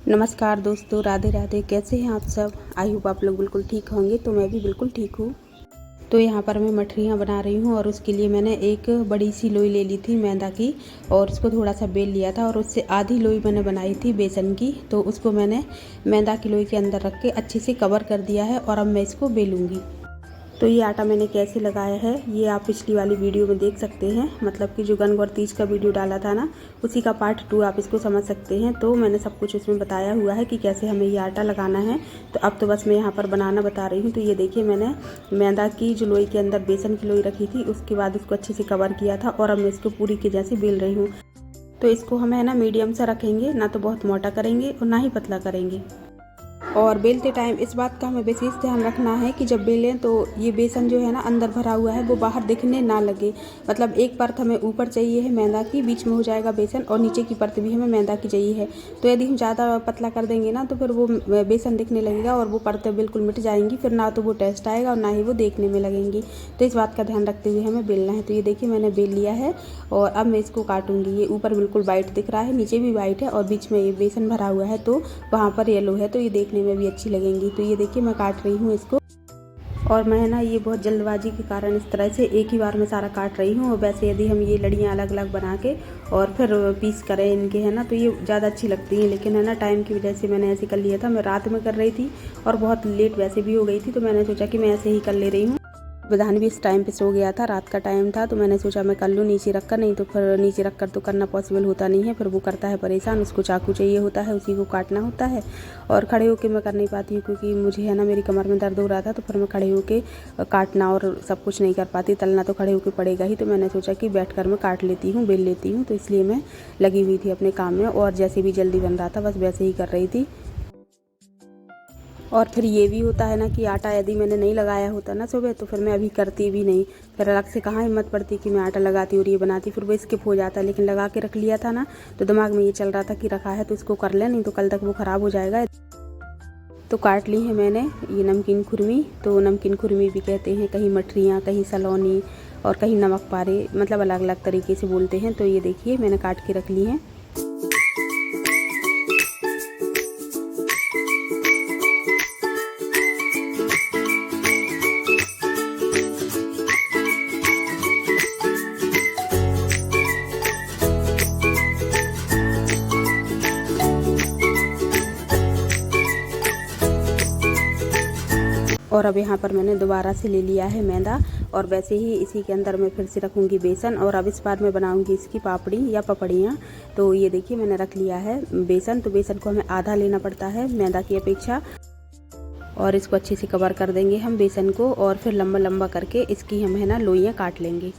नमस्कार दोस्तों, राधे राधे। कैसे हैं आप सब? आई होप आप लोग बिल्कुल ठीक होंगे। तो मैं भी बिल्कुल ठीक हूँ। तो यहाँ पर मैं मठरियाँ बना रही हूँ और उसके लिए मैंने एक बड़ी सी लोई ले ली थी मैदा की और उसको थोड़ा सा बेल लिया था और उससे आधी लोई मैंने बनाई थी बेसन की। तो उसको मैंने मैदा की लोई के अंदर रख के अच्छे से कवर कर दिया है और अब मैं इसको बेलूँगी। तो ये आटा मैंने कैसे लगाया है ये आप पिछली वाली वीडियो में देख सकते हैं। मतलब कि जो गणगौर तीज का वीडियो डाला था ना, उसी का पार्ट 2 आप इसको समझ सकते हैं। तो मैंने सब कुछ उसमें बताया हुआ है कि कैसे हमें ये आटा लगाना है। तो अब तो बस मैं यहाँ पर बनाना बता रही हूँ। तो ये देखिए, मैंने मैदा की जो लोई के अंदर बेसन की लोई रखी थी, उसके बाद उसको अच्छे से कवर किया था और अब मैं इसको पूरी के जैसे बेल रही हूँ। तो इसको हमें है ना मीडियम सा रखेंगे, ना तो बहुत मोटा करेंगे और ना ही पतला करेंगे। और बेलते टाइम इस बात का हमें विशेष ध्यान रखना है कि जब बेलें तो ये बेसन जो है ना अंदर भरा हुआ है वो बाहर दिखने ना लगे। मतलब एक परत हमें ऊपर चाहिए है मैदा की, बीच में हो जाएगा बेसन, और नीचे की परत भी हमें मैदा की चाहिए है। तो यदि हम ज़्यादा पतला कर देंगे ना तो फिर वो बेसन दिखने लगेगा और वो परतें बिल्कुल मिट जाएंगी। फिर ना तो वो टेस्ट आएगा और ना ही वो देखने में लगेंगी। तो इस बात का ध्यान रखते हुए हमें बेलना है। तो ये देखिए, मैंने बेल लिया है और अब मैं इसको काटूंगी। ये ऊपर बिल्कुल वाइट दिख रहा है, नीचे भी वाइट है और बीच में ये बेसन भरा हुआ है तो वहाँ पर येलो है, तो ये देखने में भी अच्छी लगेंगी। तो ये देखिए, मैं काट रही हूँ इसको। और मैं ना ये बहुत जल्दबाजी के कारण इस तरह से एक ही बार में सारा काट रही हूँ। और वैसे यदि हम ये लड़ियाँ अलग अलग बना के और फिर पीस करें इनके है ना, तो ये ज़्यादा अच्छी लगती हैं। लेकिन है ना, टाइम की वजह से मैंने ऐसे कर लिया था। मैं रात में कर रही थी और बहुत लेट वैसे भी हो गई थी, तो मैंने सोचा कि मैं ऐसे ही कर ले रही हूँ। विधान भी इस टाइम पे सो गया था, रात का टाइम था, तो मैंने सोचा मैं कर लूँ नीचे रख कर। नहीं तो फिर नीचे रख कर तो करना पॉसिबल होता नहीं है, फिर वो करता है परेशान। उसको चाकू चाहिए होता है, उसी को काटना होता है। और खड़े होके मैं कर नहीं पाती हूँ क्योंकि मुझे है ना, मेरी कमर में दर्द हो रहा था। तो फिर मैं खड़े होके काटना और सब कुछ नहीं कर पाती, तलना तो खड़े होके पड़ेगा ही। तो मैंने सोचा कि बैठ कर मैं काट लेती हूँ, बेल लेती हूँ। तो इसलिए मैं लगी हुई थी अपने काम में और जैसे भी जल्दी बन रहा था बस वैसे ही कर रही थी। और फिर ये भी होता है ना कि आटा यदि मैंने नहीं लगाया होता ना सुबह, तो फिर मैं अभी करती भी नहीं। फिर अलग से कहाँ हिम्मत पड़ती कि मैं आटा लगाती और ये बनाती, फिर वो स्किप हो जाता। लेकिन लगा के रख लिया था ना, तो दिमाग में ये चल रहा था कि रखा है तो इसको कर ले, नहीं तो कल तक वो ख़राब हो जाएगा। तो काट ली है मैंने ये नमकीन खुरमी। तो नमकीन खुरमी भी कहते हैं, कहीं मठरियाँ, कहीं सलौनी और कहीं नमक पारे, मतलब अलग अलग तरीके से बोलते हैं। तो ये देखिए, मैंने काट के रख ली हैं। और अब यहाँ पर मैंने दोबारा से ले लिया है मैदा और वैसे ही इसी के अंदर मैं फिर से रखूँगी बेसन। और अब इस बार मैं बनाऊँगी इसकी पापड़ी या पपड़ियाँ। तो ये देखिए, मैंने रख लिया है बेसन। तो बेसन को हमें आधा लेना पड़ता है मैदा की अपेक्षा। और इसको अच्छे से कवर कर देंगे हम बेसन को और फिर लंबा लंबा करके इसकी हम है ना लोइयाँ काट लेंगे।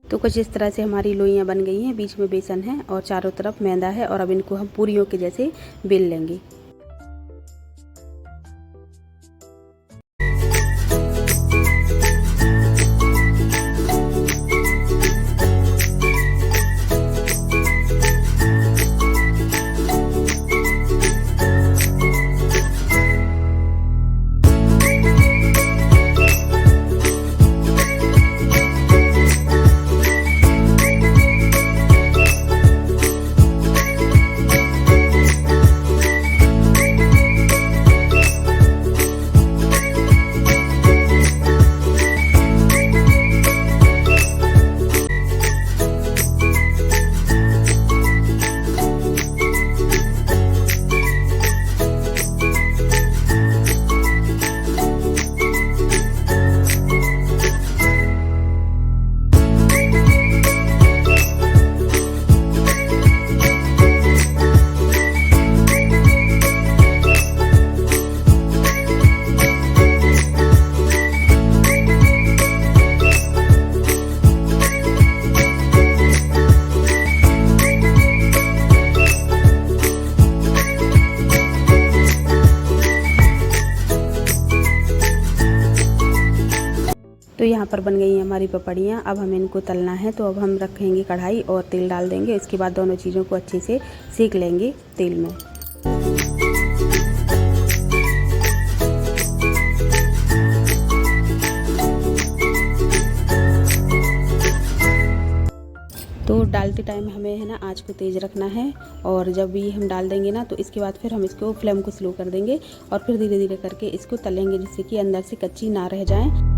तो कुछ इस तरह से हमारी लोइयाँ बन गई हैं। बीच में बेसन है और चारों तरफ मैदा है और अब इनको हम पूरियों के जैसे बेल लेंगे। तो यहाँ पर बन गई हैं हमारी पपड़ियाँ। अब हमें इनको तलना है, तो अब हम रखेंगे कढ़ाई और तेल डाल देंगे। इसके बाद दोनों चीज़ों को अच्छे से सेक लेंगे तेल में। तो डालते टाइम हमें है ना आँच को तेज़ रखना है, और जब भी हम डाल देंगे ना तो इसके बाद फिर हम इसको फ्लेम को स्लो कर देंगे और फिर धीरे धीरे करके इसको तलेंगे, जिससे कि अंदर से कच्ची ना रह जाए।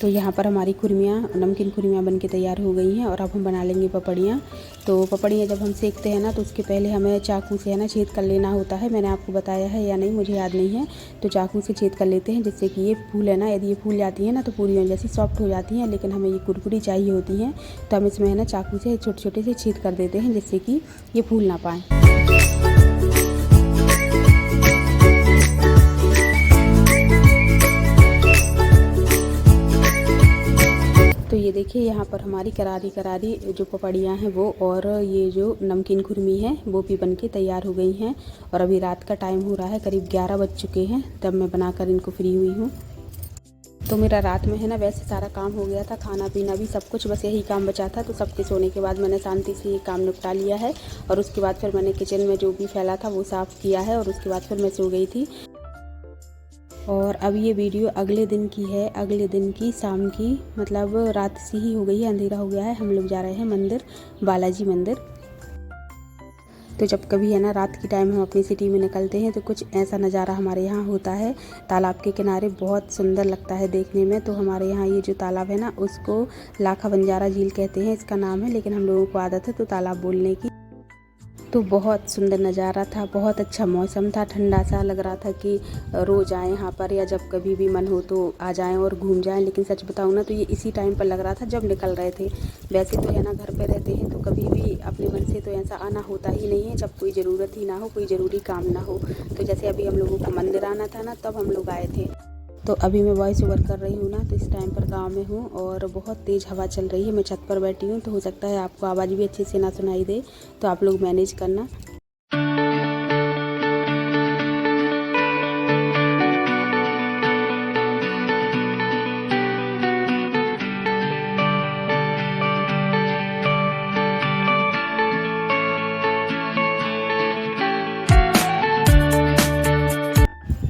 तो यहाँ पर हमारी खुरमियाँ, नमकीन खुरमियाँ बनके तैयार हो गई हैं, और अब हम बना लेंगे पपड़ियाँ। तो पपड़ियाँ जब हम सेकते हैं ना तो उसके पहले हमें चाकू से है ना छेद कर लेना होता है। मैंने आपको बताया है या नहीं मुझे याद नहीं है। तो चाकू से छेद कर लेते हैं, जिससे कि ये फूल है ना, यदि ये फूल जाती है ना तो पूरी जैसी सॉफ्ट हो जाती हैं, लेकिन हमें ये कुरकुरी चाहिए होती हैं। तो हम इसमें है ना चाकू से छोटे छोटे से छेद कर देते हैं, जिससे कि ये फूल ना पाएँ। तो ये देखिए यहाँ पर हमारी करारी करारी जो पपड़ियाँ हैं वो, और ये जो नमकीन खुरमी है वो भी बनके तैयार हो गई हैं। और अभी रात का टाइम हो रहा है, करीब 11 बज चुके हैं, तब मैं बनाकर इनको फ्री हुई हूँ। तो मेरा रात में है ना वैसे सारा काम हो गया था, खाना पीना भी सब कुछ, बस यही काम बचा था। तो सबके सोने के बाद मैंने शांति से ये काम निपटा लिया है, और उसके बाद फिर मैंने किचन में जो भी फैला था वो साफ़ किया है, और उसके बाद फिर मैं सो गई थी। और अब ये वीडियो अगले दिन की है, अगले दिन की शाम की, मतलब रात से ही हो गई है, अंधेरा हो गया है। हम लोग जा रहे हैं मंदिर, बालाजी मंदिर। तो जब कभी है ना रात की टाइम हम अपनी सिटी में निकलते हैं तो कुछ ऐसा नज़ारा हमारे यहाँ होता है। तालाब के किनारे बहुत सुंदर लगता है देखने में। तो हमारे यहाँ ये जो तालाब है ना उसको लाखा बंजारा झील कहते हैं, इसका नाम है, लेकिन हम लोगों को आदत है तो तालाब बोलने की। तो बहुत सुंदर नज़ारा था, बहुत अच्छा मौसम था, ठंडा सा लग रहा था कि रोज़ आएँ यहाँ पर, या जब कभी भी मन हो तो आ जाएँ और घूम जाएँ। लेकिन सच बताऊँ ना तो ये इसी टाइम पर लग रहा था जब निकल रहे थे। वैसे तो है ना घर पे रहते हैं तो कभी भी अपने मन से तो ऐसा आना होता ही नहीं है जब कोई ज़रूरत ही ना हो, कोई ज़रूरी काम ना हो। तो जैसे अभी हम लोगों को मंदिर आना था ना, तब हम लोग आए थे। तो अभी मैं वॉइस ओवर कर रही हूँ ना, तो इस टाइम पर गांव में हूँ और बहुत तेज़ हवा चल रही है। मैं छत पर बैठी हूँ, तो हो सकता है आपको आवाज़ भी अच्छे से ना सुनाई दे, तो आप लोग मैनेज करना।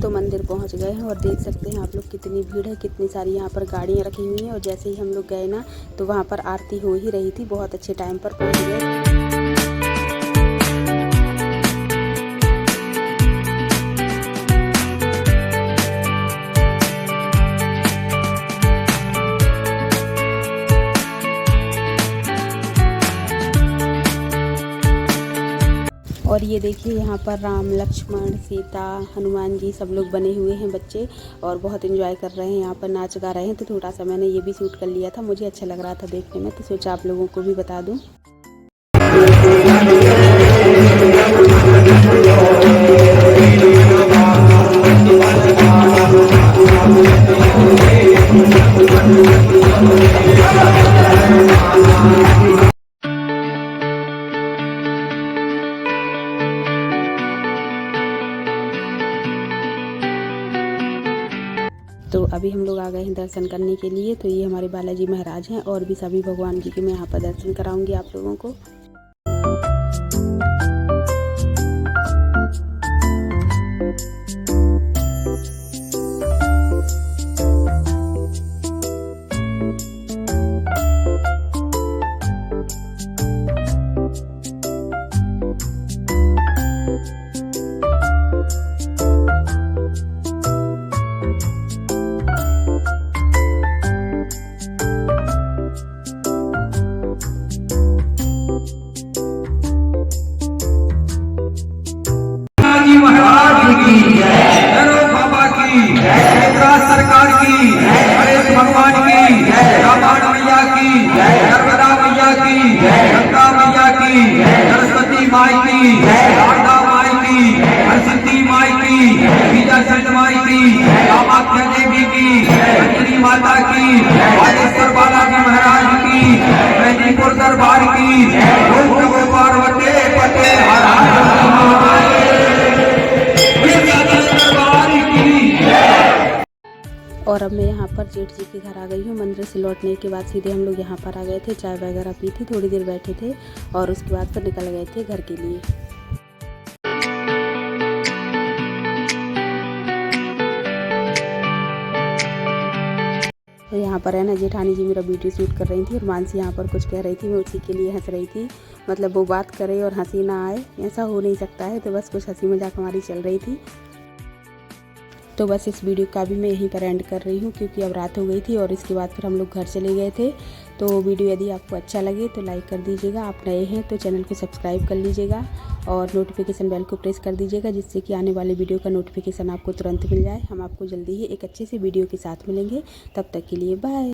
तो मंदिर पहुंच गए हैं और देख सकते हैं आप लोग कितनी भीड़ है, कितनी सारी यहाँ पर गाड़ियाँ रखी हुई हैं। और जैसे ही हम लोग गए ना तो वहाँ पर आरती हो ही रही थी। बहुत अच्छे टाइम पर पहुँच गए। और ये देखिए यहाँ पर राम, लक्ष्मण, सीता, हनुमान जी सब लोग बने हुए हैं बच्चे, और बहुत एंजॉय कर रहे हैं, यहाँ पर नाच गा रहे हैं। तो थोड़ा सा मैंने ये भी शूट कर लिया था, मुझे अच्छा लग रहा था देखने में, तो सोचा आप लोगों को भी बता दूँ। अभी हम लोग आ गए हैं दर्शन करने के लिए। तो ये हमारे बालाजी महाराज हैं और भी सभी भगवान जी के मैं यहाँ पर दर्शन कराऊंगी आप लोगों को। महाराज की जय, बाबा की केंद्र सरकार की, गणेश भगवान की, रामायण मैया की, नर्मदा मैया की, गंगा मैया की, सरस्वती माई की, शारदा माई की, हरसिद्धि माई की, विजयचंद माई की, कामाख्या देवी की, अंजनी माता की, बागेश्वर बालाजी महाराज की, मेदिनीपुर दरबार की, ओम नमो पार्वती पते हर हर और अब मैं यहाँ पर जेठ जी के घर आ गई हूँ। मंदिर से लौटने के बाद सीधे हम लोग यहाँ पर आ गए थे, चाय वगैरह पी थी, थोड़ी देर बैठे थे और उसके बाद फिर निकल गए थे घर के लिए। तो यहाँ पर है ना जेठानी जी मेरा वीडियो शूट कर रही थी और मानसी यहाँ पर कुछ कह रही थी, मैं उसी के लिए हंस रही थी। मतलब वो बात करे और हंसी ना आए, ऐसा हो नहीं सकता है। तो बस कुछ हंसी मजाक हमारी चल रही थी। तो बस इस वीडियो का भी मैं यहीं पर एंड कर रही हूँ क्योंकि अब रात हो गई थी और इसके बाद फिर हम लोग घर चले गए थे। तो वीडियो यदि आपको अच्छा लगे तो लाइक कर दीजिएगा, आप नए हैं तो चैनल को सब्सक्राइब कर लीजिएगा और नोटिफिकेशन बेल को प्रेस कर दीजिएगा जिससे कि आने वाले वीडियो का नोटिफिकेशन आपको तुरंत मिल जाए। हम आपको जल्दी ही एक अच्छी सी वीडियो के साथ मिलेंगे, तब तक के लिए बाय।